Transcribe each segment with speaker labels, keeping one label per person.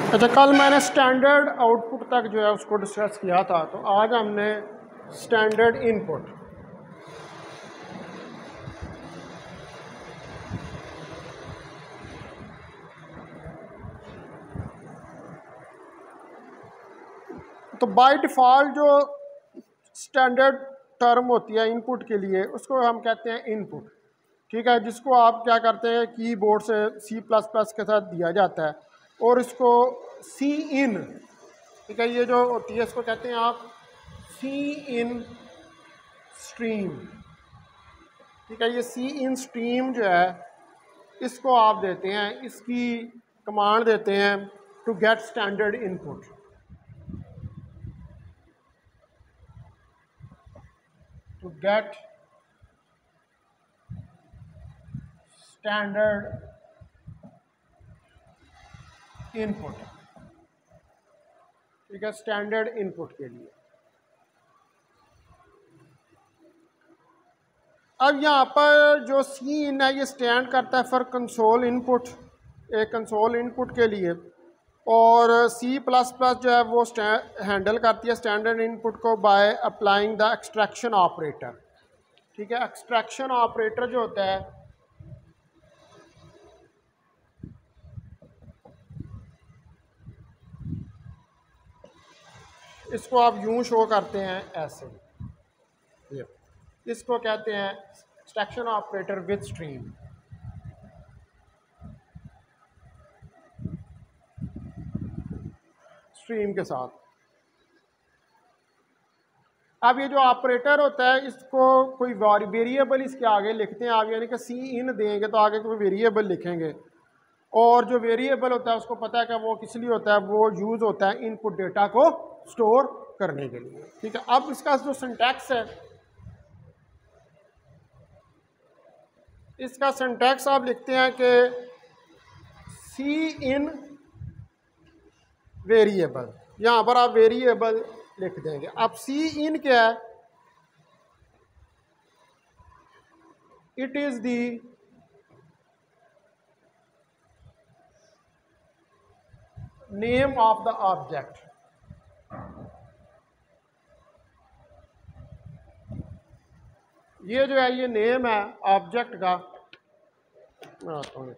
Speaker 1: अच्छा, कल मैंने स्टैंडर्ड आउटपुट तक जो है उसको डिस्कस किया था, तो आज हमने स्टैंडर्ड इनपुट। तो बाय डिफ़ॉल्ट जो स्टैंडर्ड टर्म होती है इनपुट के लिए उसको हम कहते हैं इनपुट, ठीक है, जिसको आप क्या करते हैं कीबोर्ड से C++ के साथ दिया जाता है और इसको सी इन, ठीक है, ये जो होती है इसको कहते हैं आप सी इन स्ट्रीम, ठीक है। ये सी इन स्ट्रीम जो है इसको आप देते हैं, इसकी कमांड देते हैं to get standard input. To get standard input, ठीक है, स्टैंडर्ड इनपुट के लिए। अब यहाँ पर जो सी इन है ये स्टैंड करता है फॉर कंसोल इनपुट, एक कंसोल इनपुट के लिए, और C++ जो है वो हैंडल करती है स्टैंडर्ड इनपुट को by applying the extraction operator, ठीक है। एक्सट्रैक्शन ऑपरेटर जो होता है इसको आप यूं शो करते हैं ऐसे, ये इसको कहते हैं extraction operator with stream. Stream के साथ। अब ये जो ऑपरेटर होता है इसको कोई वेरिएबल इसके आगे लिखते हैं आप, यानी कि सी इन देंगे तो आगे कोई वेरिएबल लिखेंगे, और जो वेरिएबल होता है उसको पता है कि वो किस लिए होता है, वो यूज़ होता है इनपुट डेटा को स्टोर करने के लिए, ठीक है। अब इसका जो सिंटैक्स है, इसका सिंटैक्स आप लिखते हैं कि सी इन वेरिएबल, यहाँ पर आप वेरिएबल लिख देंगे। अब सी इन क्या है, it is the name of the object, ये जो है ये नेम है ऑब्जेक्ट का। मैं आता हूँ,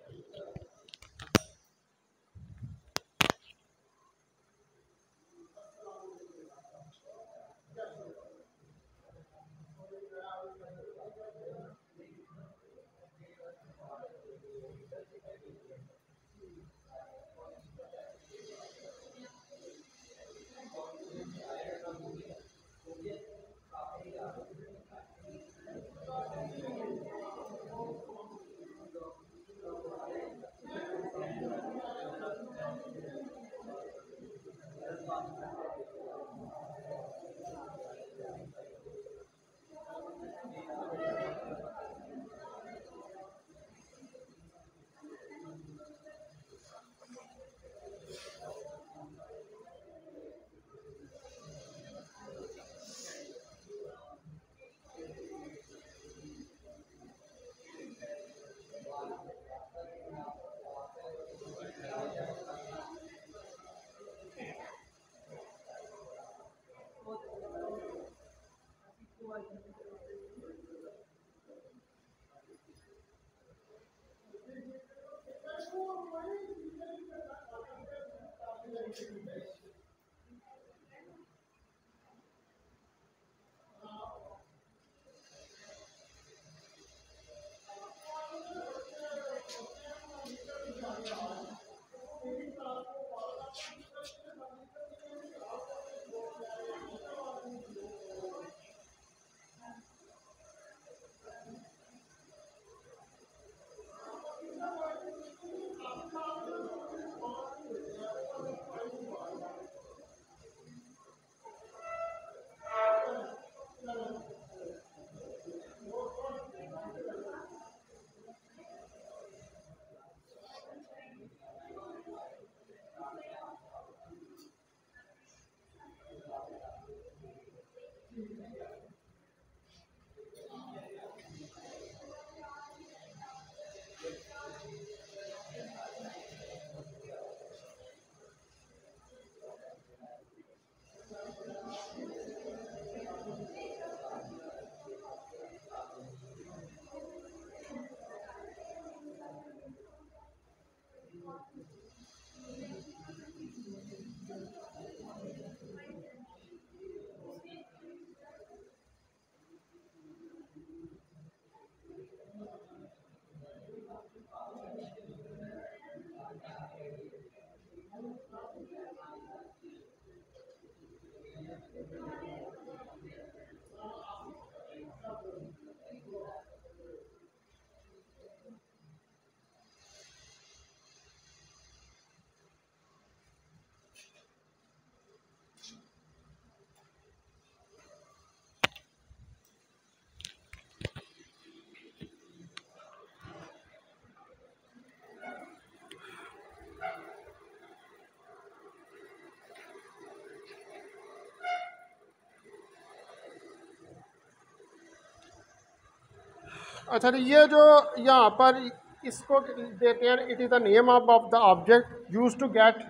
Speaker 1: अच्छा, तो ये जो यहाँ पर इसको देते हैं, it is the name of the object use to get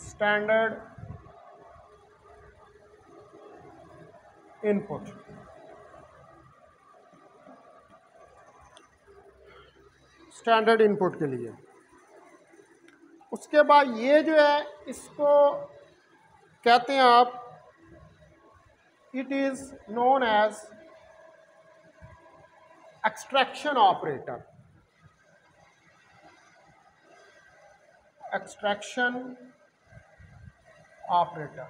Speaker 1: standard input. Standard input के लिए। उसके बाद ये जो है इसको कहते हैं आप, it is known as extraction operator. Extraction operator,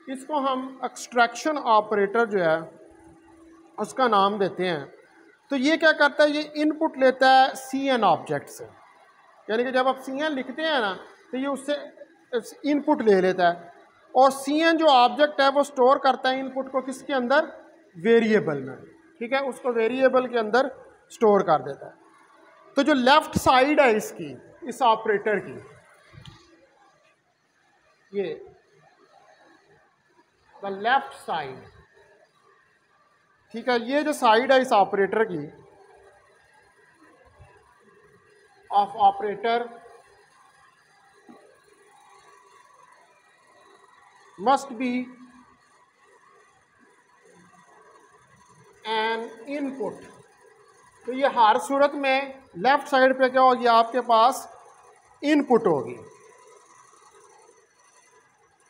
Speaker 1: इसको हम एक्सट्रैक्शन ऑपरेटर जो है उसका नाम देते हैं। तो ये क्या करता है, ये इनपुट लेता है सी एन ऑब्जेक्ट से, यानी कि जब आप सी एन लिखते हैं ना तो ये उससे इनपुट ले लेता है, और सी एन जो ऑब्जेक्ट है वो स्टोर करता है इनपुट को किसके अंदर, वेरिएबल में। ठीक है, उसको वेरिएबल के अंदर स्टोर कर देता है। तो जो लेफ्ट साइड है इसकी, इस ऑपरेटर की, ये द लेफ्ट साइड, ठीक है, ये जो साइड है इस ऑपरेटर की, of operator must be N input. तो ये हर सूरत में लेफ्ट साइड पे क्या होगी, आपके पास इनपुट होगी,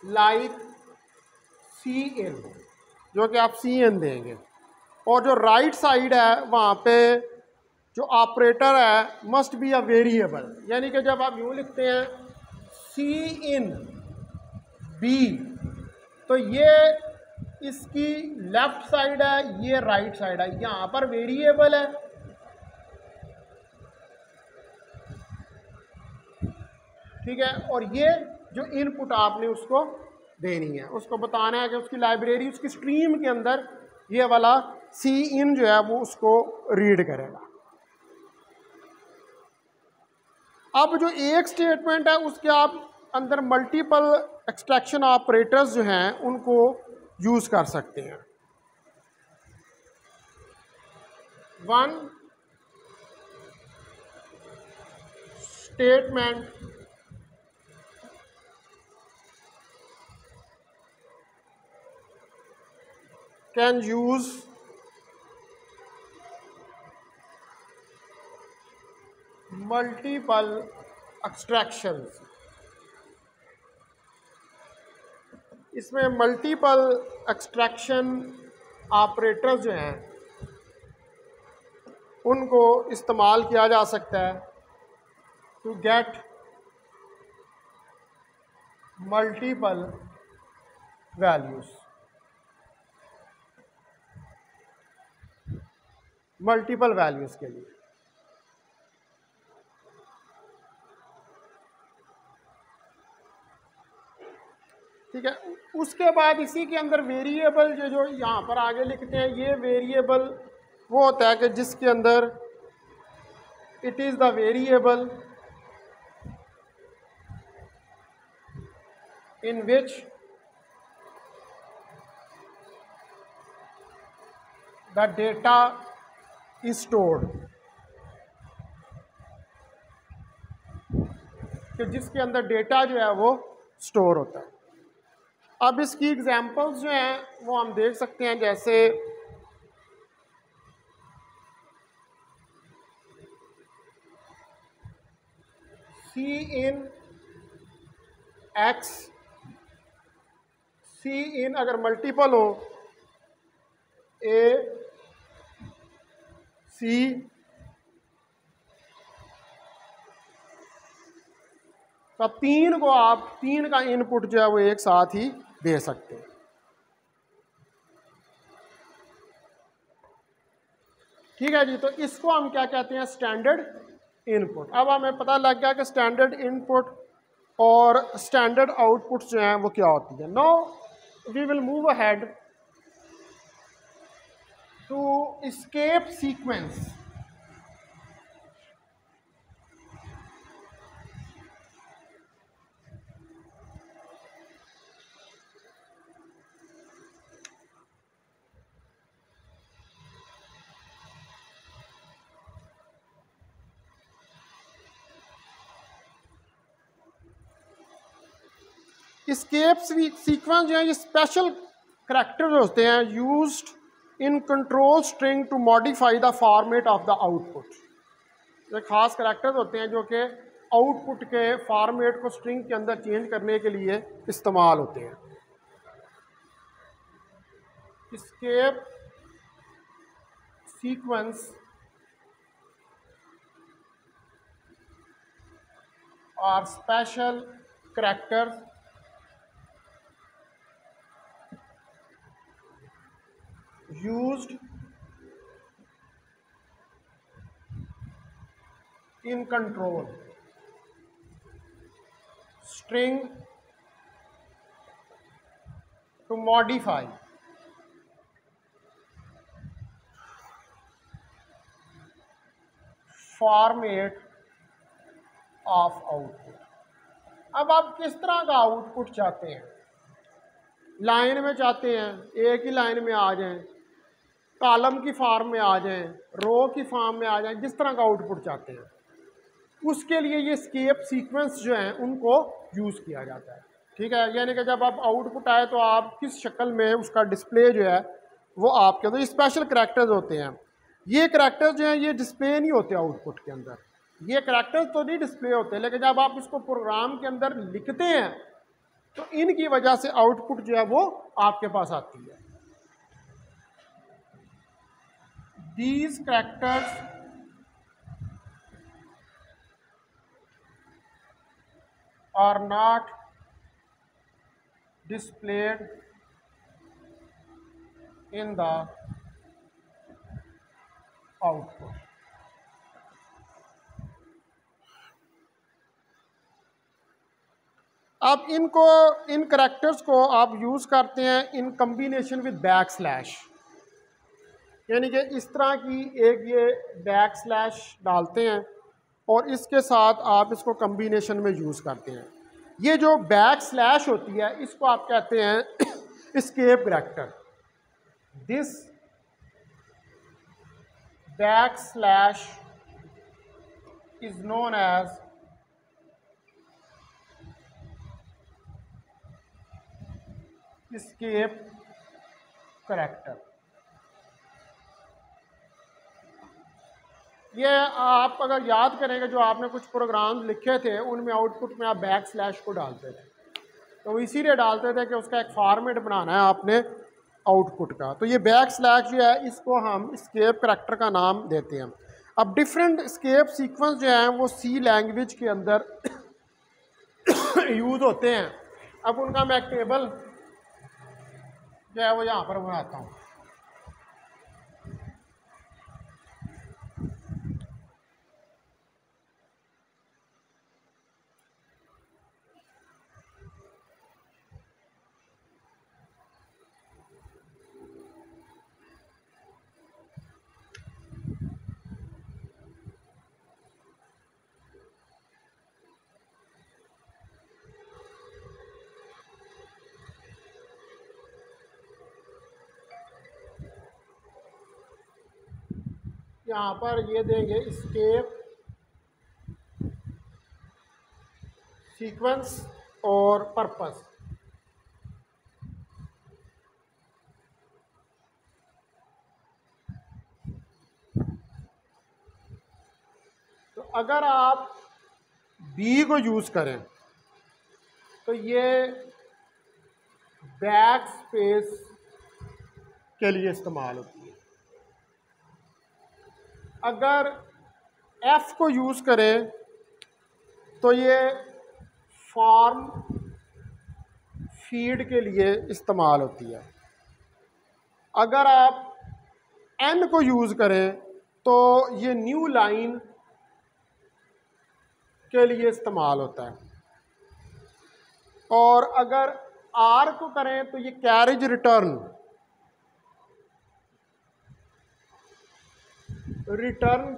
Speaker 1: लाइक सी इन, जो कि आप सी एन देंगे। और जो राइट साइड है वहाँ पे जो ऑपरेटर है मस्ट बी अ वेरिएबल, यानी कि जब आप यूँ लिखते हैं सी इन बी, तो ये इसकी लेफ्ट साइड है, ये राइट साइड है, यहाँ पर वेरिएबल है। ठीक है, और ये जो इनपुट आपने उसको देनी है, उसको बताना है कि उसकी लाइब्रेरी, उसकी स्ट्रीम के अंदर ये वाला सी इन जो है वो उसको रीड करेगा। अब जो एक स्टेटमेंट है उसके आप अंदर मल्टीपल एक्सट्रैक्शन ऑपरेटर्स जो हैं उनको यूज कर सकते हैं। One statement can use multiple extractions. इसमें मल्टीपल एक्सट्रैक्शन ऑपरेटर्स जो हैं उनको इस्तेमाल किया जा सकता है to get multiple values. Multiple values के लिए। ठीक है, उसके बाद इसी के अंदर वेरिएबल जो यहाँ पर आगे लिखते हैं, ये वेरिएबल वो होता है कि जिसके अंदर it is the variable in which the data is stored, कि जिसके अंदर डेटा जो है वो स्टोर होता है। अब इसकी एग्जांपल्स जो हैं वो हम देख सकते हैं, जैसे सी इन एक्स, सी इन अगर मल्टीपल हो ए सी, तो तीन को आप तीन का इनपुट जो है वो एक साथ ही दे सकते हैं। ठीक है जी, तो इसको हम क्या कहते हैं, स्टैंडर्ड इनपुट। अब हमें पता लग गया कि स्टैंडर्ड इनपुट और स्टैंडर्ड आउटपुट जो हैं वो क्या होती है। Now we will move ahead to escape sequence. Escape sequence जो है ये स्पेशल करैक्टर्स होते हैं used in control string to modify the format of the output. ये खास करैक्टर्स होते हैं जो कि आउटपुट के फॉर्मेट को स्ट्रिंग के अंदर चेंज करने के लिए इस्तेमाल होते हैं। एस्केप सीक्वेंस और special characters used in control string to modify format of output। अब आप किस तरह का आउटपुट चाहते हैं? लाइन में चाहते हैं, एक ही लाइन में आ जाएं, कॉलम की फॉर्म में आ जाएं, रो की फॉर्म में आ जाएं, जिस तरह का आउटपुट चाहते हैं उसके लिए ये एस्केप सीक्वेंस जो हैं उनको यूज़ किया जाता है। ठीक है, यानी कि जब आप आउटपुट आए तो आप किस शक्ल में उसका डिस्प्ले जो है वो आपके, तो ये स्पेशल करैक्टर्स होते हैं। ये करैक्टर्स जो हैं ये डिस्प्ले नहीं होते आउटपुट के अंदर, ये करैक्टर्स तो नहीं डिस्प्ले होते, लेकिन जब आप इसको प्रोग्राम के अंदर लिखते हैं तो इनकी वजह से आउटपुट जो है वो आपके पास आती है। These characters are not displayed in the output। अब इन करैक्टर्स को आप यूज़ करते हैं इन कम्बिनेशन विद बैक स्लैश, यानी कि इस तरह की एक ये बैक स्लैश डालते हैं और इसके साथ आप इसको कम्बिनेशन में यूज़ करते हैं। ये जो बैक स्लैश होती है इसको आप कहते हैं escape character. This backslash is known as escape character. ये आप अगर याद करेंगे जो आपने कुछ प्रोग्राम लिखे थे उनमें आउटपुट में आप बैक स्लैश को डालते थे, तो वो इसीलिए डालते थे कि उसका एक फॉर्मेट बनाना है आपने आउटपुट का। तो ये बैक स्लैश जो है इसको हम एस्केप करैक्टर का नाम देते हैं। अब डिफरेंट एस्केप सीक्वेंस जो हैं वो सी लैंग्वेज के अंदर यूज़ होते हैं। अब उनका मैं एक टेबल जो है वो यहाँ पर बनाता हूँ। यहाँ पर ये देंगे एस्केप सीक्वेंस और पर्पस। तो अगर आप बी को यूज़ करें तो ये बैक स्पेस के लिए इस्तेमाल होती है। अगर एफ को यूज़ करें तो ये फॉर्म फीड के लिए इस्तेमाल होती है। अगर आप एन को यूज़ करें तो ये न्यू लाइन के लिए इस्तेमाल होता है। और अगर आर को करें तो ये कैरेज रिटर्न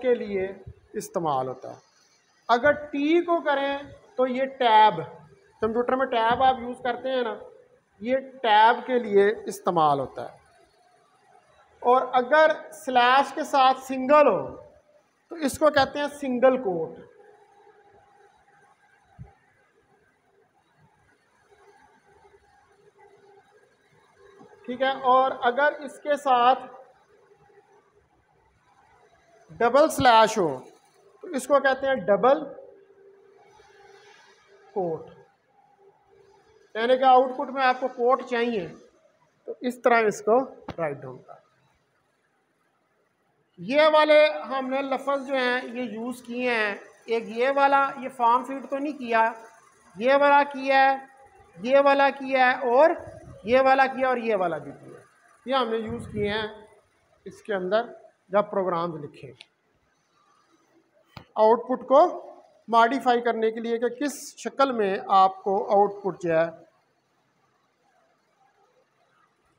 Speaker 1: के लिए इस्तेमाल होता है। अगर टी को करें तो ये टैब, कंप्यूटर में टैब आप यूज़ करते हैं ना, ये टैब के लिए इस्तेमाल होता है। और अगर स्लैश के साथ सिंगल हो तो इसको कहते हैं सिंगल कोट। ठीक है, और अगर इसके साथ डबल स्लैश हो तो इसको कहते हैं डबल कोट, यानी कि आउटपुट में आपको कोट चाहिए तो इस तरह इसको राइट डाउन कर। ये वाले हमने लफ्ज़ जो हैं ये यूज़ किए हैं, एक ये वाला, ये फॉर्म फीड तो नहीं किया, ये वाला किया है, ये वाला किया है, और ये वाला किया, और ये वाला भी किया। ये हमने यूज़ किए हैं इसके अंदर जब प्रोग्राम लिखे आउटपुट को मॉडिफाई करने के लिए कि किस शक्ल में आपको आउटपुट जो है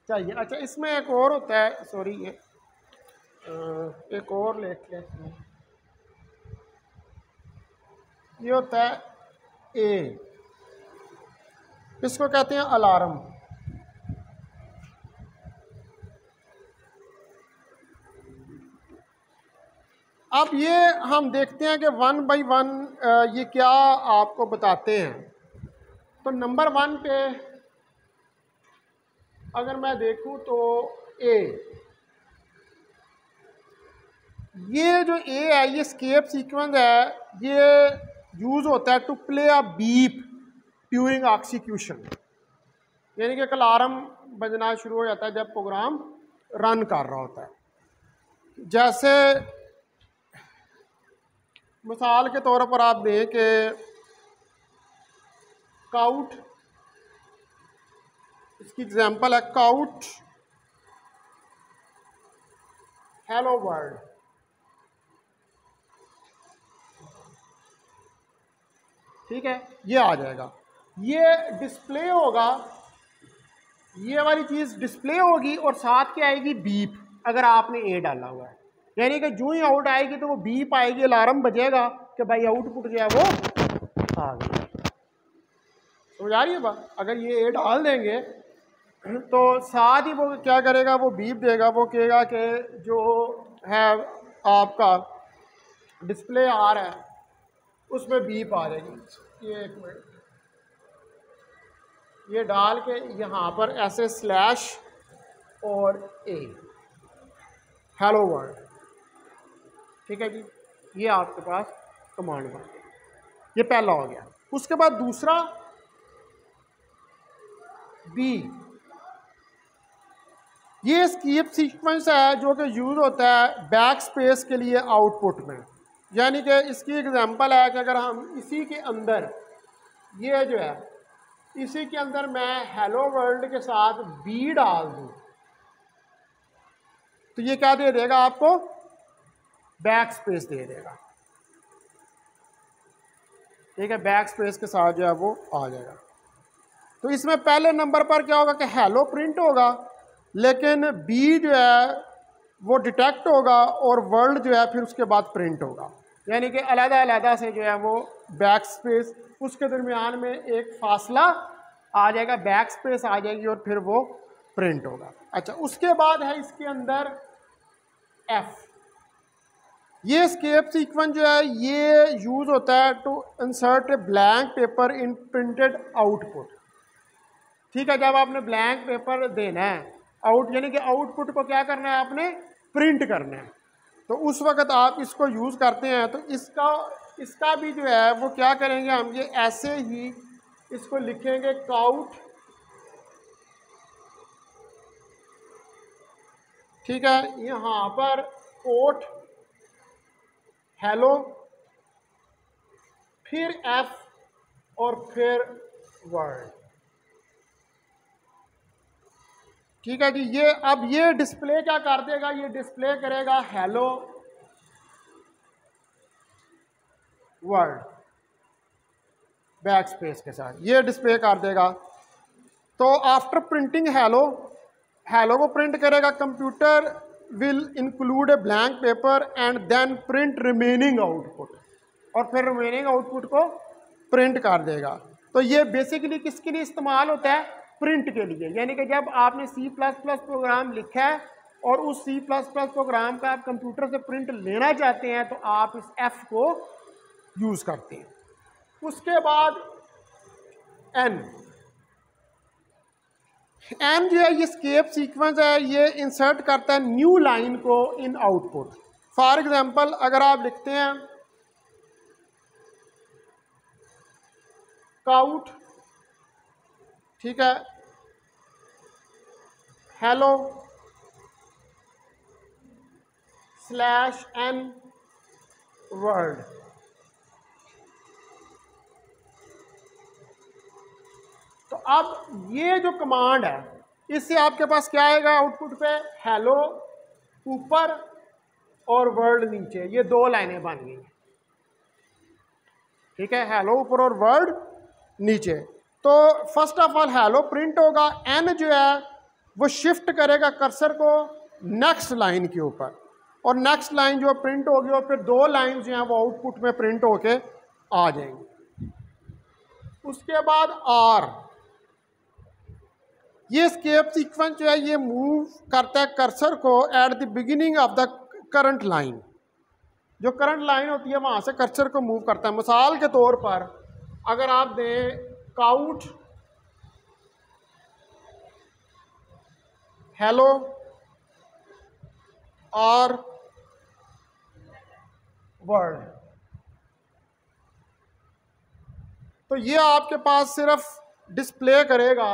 Speaker 1: चाहिए। अच्छा, इसमें एक और होता है, सॉरी ये एक और लिख लेते हैं, ये होता है ए, इसको कहते हैं अलार्म। अब ये हम देखते हैं कि वन बाय वन ये क्या आपको बताते हैं। तो नंबर 1 पे अगर मैं देखूं तो ए, ये जो ए है ये स्केप सीक्वेंस है, ये यूज़ होता है to play a beep during execution, यानी कि एक अलार्म बजना शुरू हो जाता है जब प्रोग्राम रन कर रहा होता है। जैसे मिसाल के तौर पर आप दें कि काउट, इसकी एग्जांपल है काउट हेलो वर्ल्ड, ठीक है, ये आ जाएगा, ये डिस्प्ले होगा, ये वाली चीज़ डिस्प्ले होगी और साथ क्या आएगी बीप, अगर आपने ए डाला हुआ है, यानी कि जो ही आउट आएगी तो वो बीप आएगी, अलार्म बजेगा कि भाई आउटपुट जो है वो आ गया। समझ आ रही है बात? अगर ये ए डाल देंगे तो साथ ही वो क्या करेगा, वो बीप देगा, वो कहेगा कि जो है आपका डिस्प्ले आ रहा है उसमें बीप आ जाएगी। ये एक मिनट, ये डाल के यहाँ पर ऐसे स्लैश और ए हेलो वर्ल्ड, ठीक है जी, ये आपके पास कमांड बन गई। ये पहला हो गया। उसके बाद दूसरा बी, ये स्कीप सीक्वेंस है जो कि यूज़ होता है बैक स्पेस के लिए आउटपुट में, यानी कि इसकी एग्जांपल है कि अगर हम इसी के अंदर, ये जो है इसी के अंदर मैं हेलो वर्ल्ड के साथ बी डाल दूं तो ये क्या दे देगा आपको, बैक स्पेस दे देगा, ठीक है, बैक स्पेस के साथ जो है वो आ जाएगा। तो इसमें पहले नंबर पर क्या होगा कि हेलो प्रिंट होगा, लेकिन बी जो है वो डिटेक्ट होगा और वर्ल्ड जो है फिर उसके बाद प्रिंट होगा, यानी कि अलग-अलग से जो है वो बैक स्पेस, उसके दरमियान में एक फासला आ जाएगा, बैक स्पेस आ जाएगी और फिर वो प्रिंट होगा। अच्छा, उसके बाद है इसके अंदर एफ, ये स्केप सीक्वेंस जो है ये यूज़ होता है to insert a blank paper in printed output, ठीक है, जब आपने ब्लैंक पेपर देना है आउट, यानी कि आउटपुट को क्या करना है, आपने प्रिंट करना है, तो उस वक्त आप इसको यूज़ करते हैं। तो इसका भी जो है वो क्या करेंगे हम, ये ऐसे ही इसको लिखेंगे काउट, ठीक है, यहाँ पर कोट हेलो, फिर एफ और फिर वर्ड, ठीक है जी। ये अब ये डिस्प्ले क्या कर देगा, ये डिस्प्ले करेगा हेलो वर्ल्ड बैक स्पेस के साथ, ये डिस्प्ले कर देगा। तो आफ्टर प्रिंटिंग हेलो, हेलो को प्रिंट करेगा, computer will include a blank paper and then print remaining output, और फिर रिमेनिंग आउटपुट को प्रिंट कर देगा। तो ये बेसिकली किसके लिए इस्तेमाल होता है, प्रिंट के लिए, यानी कि जब आपने C++ प्रोग्राम लिखा है और उस C++ प्रोग्राम का आप कंप्यूटर से प्रिंट लेना चाहते हैं तो आप इस F को यूज़ करते हैं। उसके बाद N, एन जो है ये स्केप सीक्वेंस है, ये इंसर्ट करता है न्यू लाइन को इन आउटपुट। फॉर एग्जांपल अगर आप लिखते हैं काउट, ठीक है, हेलो स्लैश एन वर्ड, तो अब ये जो कमांड है इससे आपके पास क्या आएगा आउटपुट पे, हेलो ऊपर और वर्ड नीचे, ये दो लाइनें बन गई, ठीक है, हेलो ऊपर और वर्ड नीचे। तो first of all hello print होगा, एन जो है वो शिफ्ट करेगा कर्सर को नेक्स्ट लाइन के ऊपर, और नेक्स्ट लाइन जो प्रिंट होगी और फिर दो लाइन जो हैं वो आउटपुट में प्रिंट होके आ जाएंगी। उसके बाद आर, ये स्केप सीक्वेंस जो है ये मूव करता है कर्सर को at the beginning of the current line, जो करंट लाइन होती है वहां से कर्सर को मूव करता है। मिसाल के तौर पर अगर आप दें काउट हेलो और वर्ड, तो ये आपके पास सिर्फ डिस्प्ले करेगा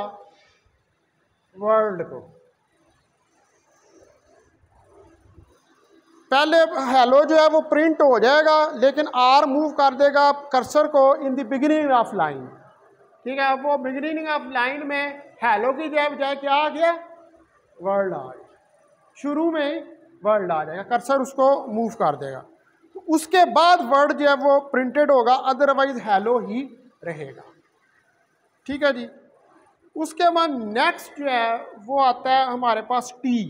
Speaker 1: वर्ल्ड को। पहले हेलो जो है वो प्रिंट हो जाएगा, लेकिन आर मूव कर देगा कर्सर को in the beginning of line, ठीक है। वो बिगिनिंग ऑफ लाइन में हेलो की बजाय क्या आ गया, वर्ल्ड आ गया, शुरू में ही वर्ल्ड आ जाएगा, कर्सर उसको मूव कर देगा। तो उसके बाद वर्ड जो है वो प्रिंटेड होगा, अदरवाइज हेलो ही रहेगा, ठीक है जी। उसके बाद नेक्स्ट जो है वो आता है हमारे पास टी,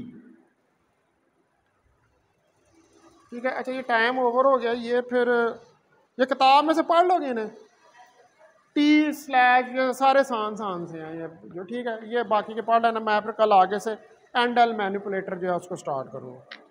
Speaker 1: ठीक है। अच्छा ये टाइम ओवर हो गया, ये फिर ये किताब में से पढ़ लोगे इन्हें, टी स्लैश ये सारे सान से हैं ये जो, ठीक है। ये बाकी के पढ़ लेना, मैं फिर कल आगे से एंडल मैनिपुलेटर जो है उसको स्टार्ट करूँगा।